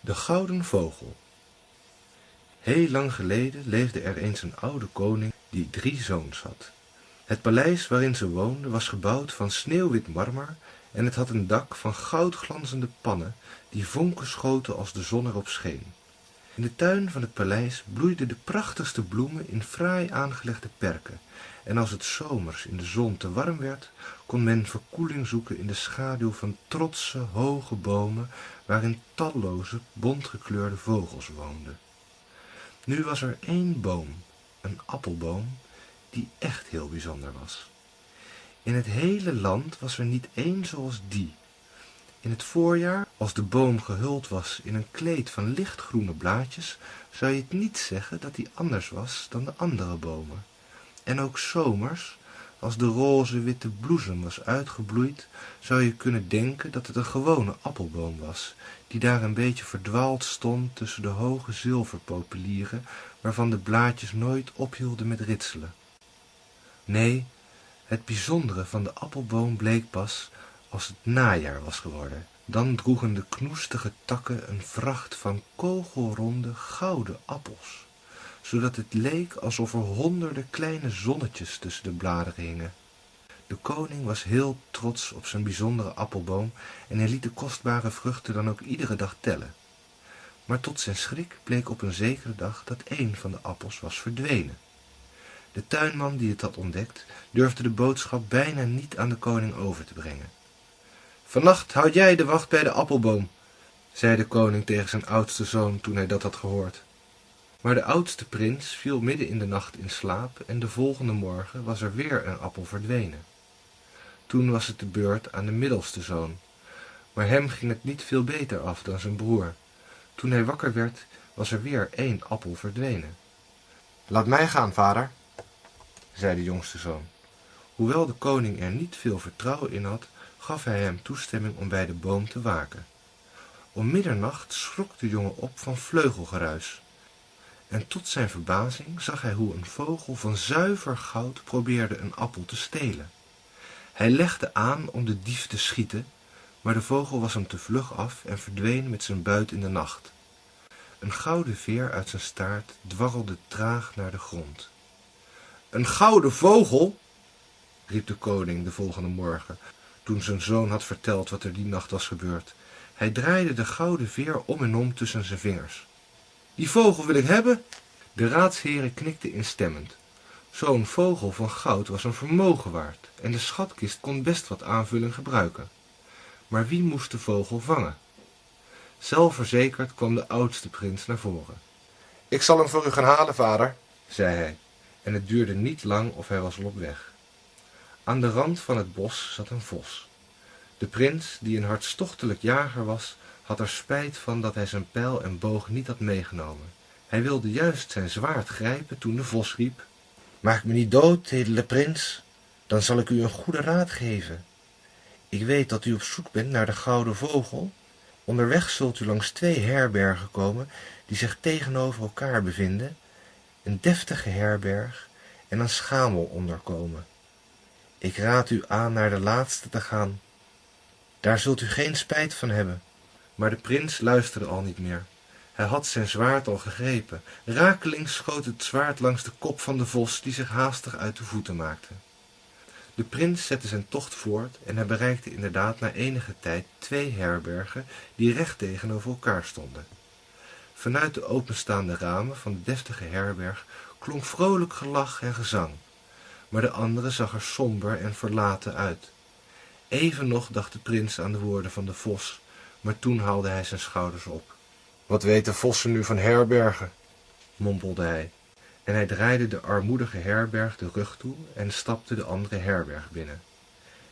De gouden vogel. Heel lang geleden leefde er eens een oude koning die 3 zoons had. Het paleis waarin ze woonden was gebouwd van sneeuwwit marmer en het had een dak van goudglanzende pannen die vonken schoten als de zon erop scheen. In de tuin van het paleis bloeiden de prachtigste bloemen in fraai aangelegde perken en als het zomers in de zon te warm werd, kon men verkoeling zoeken in de schaduw van trotse, hoge bomen waarin talloze, bontgekleurde vogels woonden. Nu was er 1 boom, een appelboom, die echt heel bijzonder was. In het hele land was er niet 1 zoals die. In het voorjaar, als de boom gehuld was in een kleed van lichtgroene blaadjes, zou je het niet zeggen dat die anders was dan de andere bomen. En ook 's zomers, als de roze-witte bloesem was uitgebloeid, zou je kunnen denken dat het een gewone appelboom was, die daar een beetje verdwaald stond tussen de hoge zilverpopulieren, waarvan de blaadjes nooit ophielden met ritselen. Nee, het bijzondere van de appelboom bleek pas als het najaar was geworden. Dan droegen de knoestige takken een vracht van kogelronde gouden appels, zodat het leek alsof er honderden kleine zonnetjes tussen de bladeren hingen. De koning was heel trots op zijn bijzondere appelboom en hij liet de kostbare vruchten dan ook iedere dag tellen. Maar tot zijn schrik bleek op een zekere dag dat 1 van de appels was verdwenen. De tuinman die het had ontdekt, durfde de boodschap bijna niet aan de koning over te brengen. "Vannacht houd jij de wacht bij de appelboom," zei de koning tegen zijn oudste zoon toen hij dat had gehoord. Maar de oudste prins viel midden in de nacht in slaap en de volgende morgen was er weer een appel verdwenen. Toen was het de beurt aan de middelste zoon, maar hem ging het niet veel beter af dan zijn broer. Toen hij wakker werd, was er weer 1 appel verdwenen. "Laat mij gaan, vader," zei de jongste zoon. Hoewel de koning er niet veel vertrouwen in had, gaf hij hem toestemming om bij de boom te waken. Om middernacht schrok de jongen op van vleugelgeruis. En tot zijn verbazing zag hij hoe een vogel van zuiver goud probeerde een appel te stelen. Hij legde aan om de dief te schieten, maar de vogel was hem te vlug af en verdween met zijn buit in de nacht. Een gouden veer uit zijn staart dwarrelde traag naar de grond. "Een gouden vogel!" riep de koning de volgende morgen, toen zijn zoon had verteld wat er die nacht was gebeurd. Hij draaide de gouden veer om en om tussen zijn vingers. "Die vogel wil ik hebben!" De raadsheren knikten instemmend. Zo'n vogel van goud was een vermogen waard en de schatkist kon best wat aanvulling gebruiken. Maar wie moest de vogel vangen? Zelfverzekerd kwam de oudste prins naar voren. "Ik zal hem voor u gaan halen, vader," zei hij, en het duurde niet lang of hij was al op weg. Aan de rand van het bos zat een vos. De prins, die een hartstochtelijk jager was, had er spijt van dat hij zijn pijl en boog niet had meegenomen. Hij wilde juist zijn zwaard grijpen toen de vos riep: "Maak me niet dood, edele prins, dan zal ik u een goede raad geven. Ik weet dat u op zoek bent naar de gouden vogel. Onderweg zult u langs 2 herbergen komen die zich tegenover elkaar bevinden, een deftige herberg en een schamel onderkomen. Ik raad u aan naar de laatste te gaan. Daar zult u geen spijt van hebben." Maar de prins luisterde al niet meer. Hij had zijn zwaard al gegrepen. Rakelings schoot het zwaard langs de kop van de vos, die zich haastig uit de voeten maakte. De prins zette zijn tocht voort en hij bereikte inderdaad na enige tijd 2 herbergen die recht tegenover elkaar stonden. Vanuit de openstaande ramen van de deftige herberg klonk vrolijk gelach en gezang, maar de andere zag er somber en verlaten uit. Even nog dacht de prins aan de woorden van de vos, maar toen haalde hij zijn schouders op. "Wat weten vossen nu van herbergen?" mompelde hij, en hij draaide de armoedige herberg de rug toe en stapte de andere herberg binnen.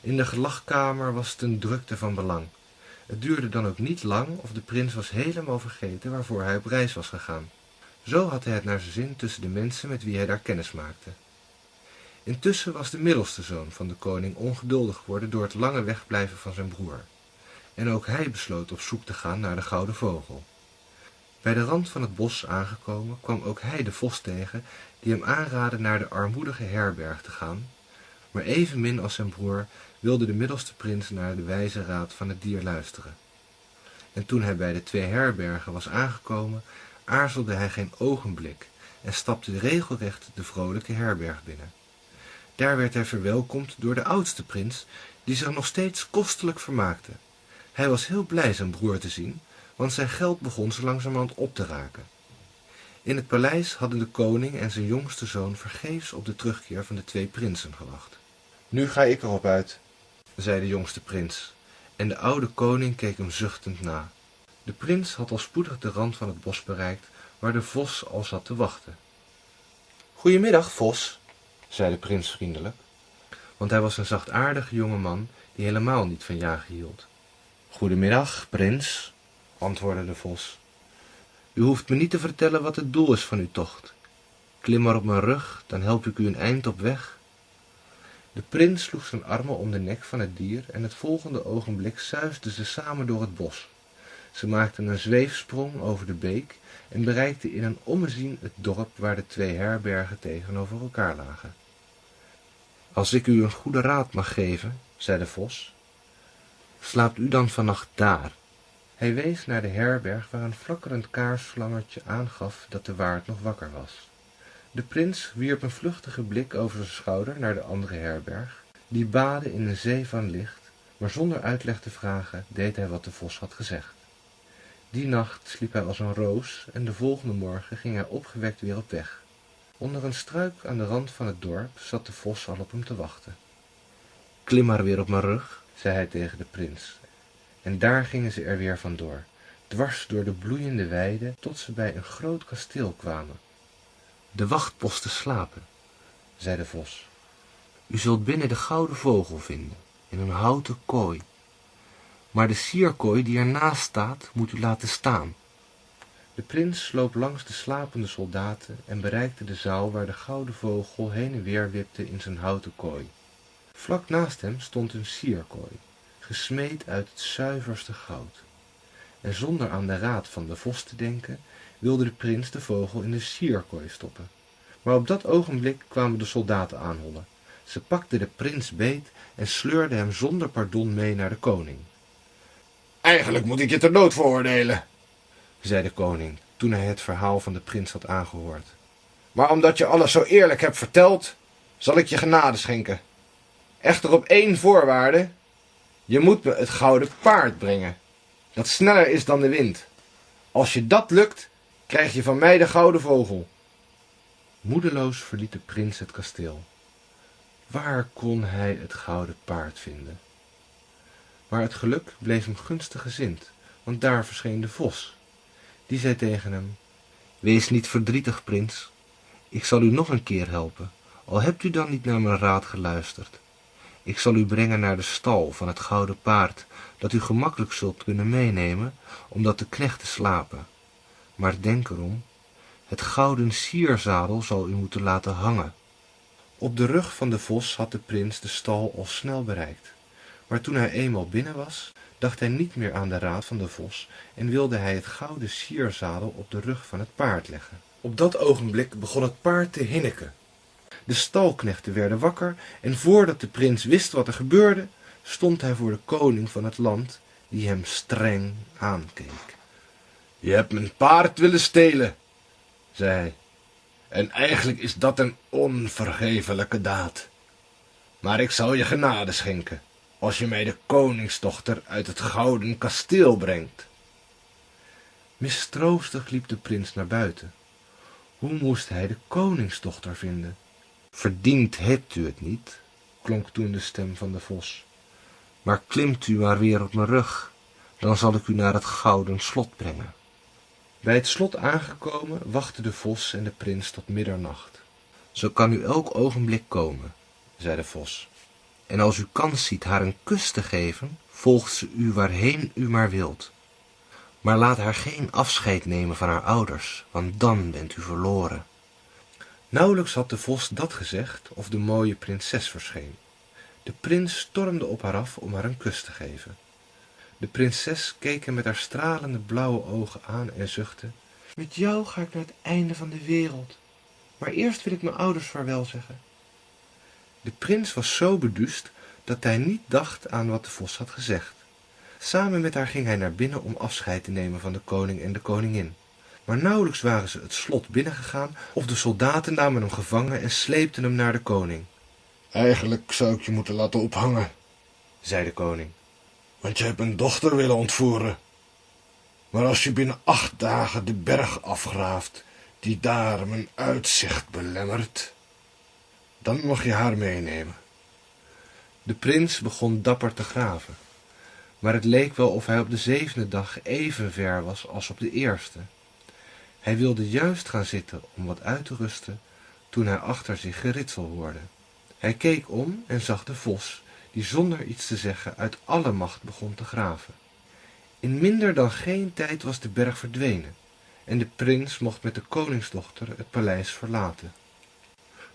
In de gelagkamer was het een drukte van belang. Het duurde dan ook niet lang of de prins was helemaal vergeten waarvoor hij op reis was gegaan. Zo had hij het naar zijn zin tussen de mensen met wie hij daar kennis maakte. Intussen was de middelste zoon van de koning ongeduldig geworden door het lange wegblijven van zijn broer. En ook hij besloot op zoek te gaan naar de gouden vogel. Bij de rand van het bos aangekomen kwam ook hij de vos tegen, die hem aanraadde naar de armoedige herberg te gaan, maar evenmin als zijn broer wilde de middelste prins naar de wijze raad van het dier luisteren. En toen hij bij de 2 herbergen was aangekomen, aarzelde hij geen ogenblik en stapte regelrecht de vrolijke herberg binnen. Daar werd hij verwelkomd door de oudste prins, die zich nog steeds kostelijk vermaakte. Hij was heel blij zijn broer te zien, want zijn geld begon zo langzamerhand op te raken. In het paleis hadden de koning en zijn jongste zoon vergeefs op de terugkeer van de 2 prinsen gewacht. Nu ga ik erop uit, zei de jongste prins, en de oude koning keek hem zuchtend na. De prins had al spoedig de rand van het bos bereikt, waar de vos al zat te wachten. Goedemiddag, vos, zei de prins vriendelijk, want hij was een zachtaardige jonge man die helemaal niet van jagen hield. Goedemiddag, prins, antwoordde de vos. U hoeft me niet te vertellen wat het doel is van uw tocht. Klim maar op mijn rug, dan help ik u een eind op weg. De prins sloeg zijn armen om de nek van het dier en het volgende ogenblik suisden ze samen door het bos. Ze maakten een zweefsprong over de beek en bereikten in een ommezien het dorp waar de 2 herbergen tegenover elkaar lagen. Als ik u een goede raad mag geven, zei de vos, slaapt u dan vannacht daar. Hij wees naar de herberg waar een flakkerend kaarsvlammertje aangaf dat de waard nog wakker was. De prins wierp een vluchtige blik over zijn schouder naar de andere herberg, die baadde in een zee van licht, maar zonder uitleg te vragen deed hij wat de vos had gezegd. Die nacht sliep hij als een roos en de volgende morgen ging hij opgewekt weer op weg. Onder een struik aan de rand van het dorp zat de vos al op hem te wachten. Klim maar weer op mijn rug, zei hij tegen de prins. En daar gingen ze er weer vandoor, dwars door de bloeiende weide, tot ze bij een groot kasteel kwamen. De wachtposten slapen, zei de vos. U zult binnen de gouden vogel vinden, in een houten kooi. Maar de sierkooi die ernaast staat, moet u laten staan. De prins sloop langs de slapende soldaten en bereikte de zaal waar de gouden vogel heen en weer wipte in zijn houten kooi. Vlak naast hem stond een sierkooi, gesmeed uit het zuiverste goud. En zonder aan de raad van de vos te denken, wilde de prins de vogel in de sierkooi stoppen. Maar op dat ogenblik kwamen de soldaten aanhollen. Ze pakten de prins beet en sleurden hem zonder pardon mee naar de koning. Eigenlijk moet ik je ter dood veroordelen, zei de koning, toen hij het verhaal van de prins had aangehoord. Maar omdat je alles zo eerlijk hebt verteld, zal ik je genade schenken. Echter op 1 voorwaarde: je moet me het gouden paard brengen, dat sneller is dan de wind. Als je dat lukt, krijg je van mij de gouden vogel. Moedeloos verliet de prins het kasteel. Waar kon hij het gouden paard vinden? Maar het geluk bleef hem gunstig gezind, want daar verscheen de vos. Die zei tegen hem: wees niet verdrietig, prins. Ik zal u nog een keer helpen, al hebt u dan niet naar mijn raad geluisterd. Ik zal u brengen naar de stal van het gouden paard, dat u gemakkelijk zult kunnen meenemen, omdat de knechten slapen. Maar denk erom, het gouden sierzadel zal u moeten laten hangen. Op de rug van de vos had de prins de stal al snel bereikt. Maar toen hij eenmaal binnen was, dacht hij niet meer aan de raad van de vos en wilde hij het gouden sierzadel op de rug van het paard leggen. Op dat ogenblik begon het paard te hinniken. De stalknechten werden wakker en voordat de prins wist wat er gebeurde, stond hij voor de koning van het land, die hem streng aankeek. Je hebt mijn paard willen stelen, zei hij, en eigenlijk is dat een onvergevelijke daad. Maar ik zal je genade schenken, als je mij de koningsdochter uit het gouden kasteel brengt. Mistroostig liep de prins naar buiten. Hoe moest hij de koningsdochter vinden? Verdiend hebt u het niet, klonk toen de stem van de vos. Maar klimt u maar weer op mijn rug, dan zal ik u naar het gouden slot brengen. Bij het slot aangekomen wachtten de vos en de prins tot middernacht. Zo kan u elk ogenblik komen, zei de vos. En als u kans ziet haar een kus te geven, volgt ze u waarheen u maar wilt. Maar laat haar geen afscheid nemen van haar ouders, want dan bent u verloren. Nauwelijks had de vos dat gezegd of de mooie prinses verscheen. De prins stormde op haar af om haar een kus te geven. De prinses keek hem met haar stralende blauwe ogen aan en zuchtte: met jou ga ik naar het einde van de wereld, maar eerst wil ik mijn ouders vaarwel zeggen. De prins was zo beduusd dat hij niet dacht aan wat de vos had gezegd. Samen met haar ging hij naar binnen om afscheid te nemen van de koning en de koningin. Maar nauwelijks waren ze het slot binnengegaan of de soldaten namen hem gevangen en sleepten hem naar de koning. Eigenlijk zou ik je moeten laten ophangen, Zei de koning. want je hebt een dochter willen ontvoeren. Maar als je binnen 8 dagen de berg afgraaft die daar mijn uitzicht belemmert, dan mag je haar meenemen. De prins begon dapper te graven, maar het leek wel of hij op de 7e dag even ver was als op de eerste. Hij wilde juist gaan zitten om wat uit te rusten, toen hij achter zich geritsel hoorde. Hij keek om en zag de vos, die zonder iets te zeggen uit alle macht begon te graven. In minder dan geen tijd was de berg verdwenen, en de prins mocht met de koningsdochter het paleis verlaten.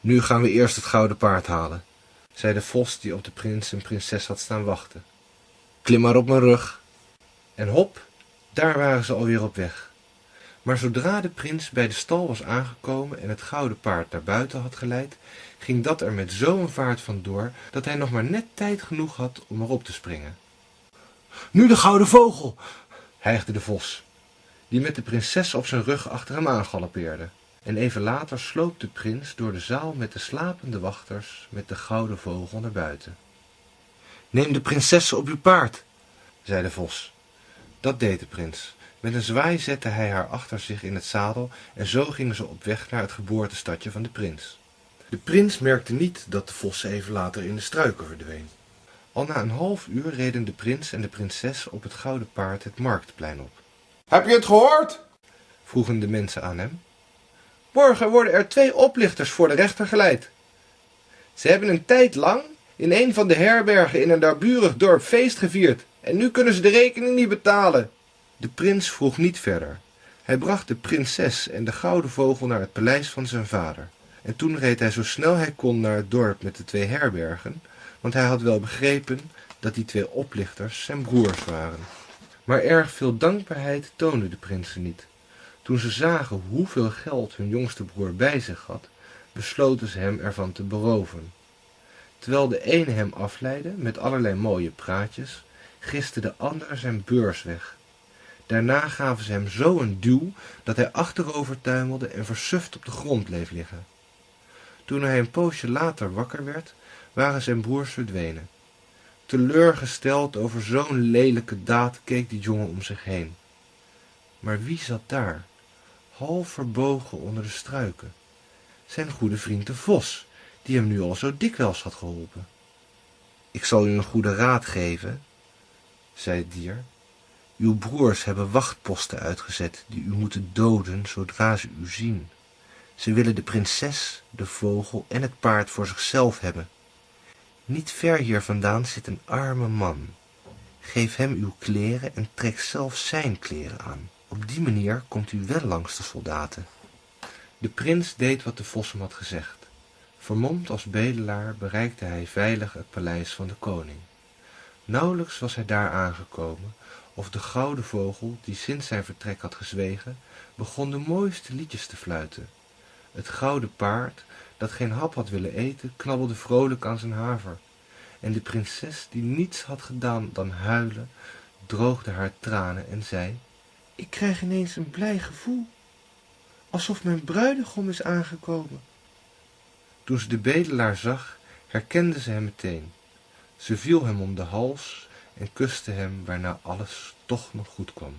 Nu gaan we eerst het gouden paard halen, zei de vos die op de prins en prinses had staan wachten. Klim maar op mijn rug. En hop, daar waren ze alweer op weg. Maar zodra de prins bij de stal was aangekomen en het gouden paard naar buiten had geleid, ging dat er met zo'n vaart vandoor dat hij nog maar net tijd genoeg had om erop te springen. Nu de gouden vogel, Hijgde de vos, die met de prinses op zijn rug achter hem aangaloppeerde. En even later sloop de prins door de zaal met de slapende wachters met de gouden vogel naar buiten. Neem de prinses op uw paard, zei de vos. Dat deed de prins. Met een zwaai zette hij haar achter zich in het zadel en zo gingen ze op weg naar het geboortestadje van de prins. De prins merkte niet dat de vos even later in de struiken verdween. Al na een half uur reden de prins en de prinses op het gouden paard het marktplein op. heb je het gehoord? Vroegen de mensen aan hem. Morgen worden er 2 oplichters voor de rechter geleid. Ze hebben een tijd lang in een van de herbergen in een naburig dorp feest gevierd en nu kunnen ze de rekening niet betalen. De prins vroeg niet verder. Hij bracht de prinses en de gouden vogel naar het paleis van zijn vader. En toen reed hij zo snel hij kon naar het dorp met de 2 herbergen, want hij had wel begrepen dat die 2 oplichters zijn broers waren. Maar erg veel dankbaarheid toonden de prinsen niet. Toen ze zagen hoeveel geld hun jongste broer bij zich had, besloten ze hem ervan te beroven. Terwijl de ene hem afleidde met allerlei mooie praatjes, giste de ander zijn beurs weg. Daarna gaven ze hem zo een duw dat hij achterover tuimelde en versuft op de grond bleef liggen. Toen hij een poosje later wakker werd, waren zijn broers verdwenen. Teleurgesteld over zo'n lelijke daad keek die jongen om zich heen. Maar wie zat daar, half verbogen onder de struiken? Zijn goede vriend de vos, die hem nu al zo dikwijls had geholpen. Ik zal u een goede raad geven, zei het dier. Uw broers hebben wachtposten uitgezet die u moeten doden zodra ze u zien. Ze willen de prinses, de vogel en het paard voor zichzelf hebben. Niet ver hier vandaan zit een arme man. Geef hem uw kleren en trek zelf zijn kleren aan. Op die manier komt u wel langs de soldaten. De prins deed wat de vos hem had gezegd. Vermomd als bedelaar bereikte hij veilig het paleis van de koning. Nauwelijks was hij daar aangekomen, of de gouden vogel, die sinds zijn vertrek had gezwegen, begon de mooiste liedjes te fluiten. Het gouden paard, dat geen hap had willen eten, knabbelde vrolijk aan zijn haver. En de prinses, die niets had gedaan dan huilen, droogde haar tranen en zei: Ik krijg ineens een blij gevoel, alsof mijn bruidegom is aangekomen. Toen ze de bedelaar zag, herkende ze hem meteen. Ze viel hem om de hals en kuste hem, waarna alles toch nog goed kwam.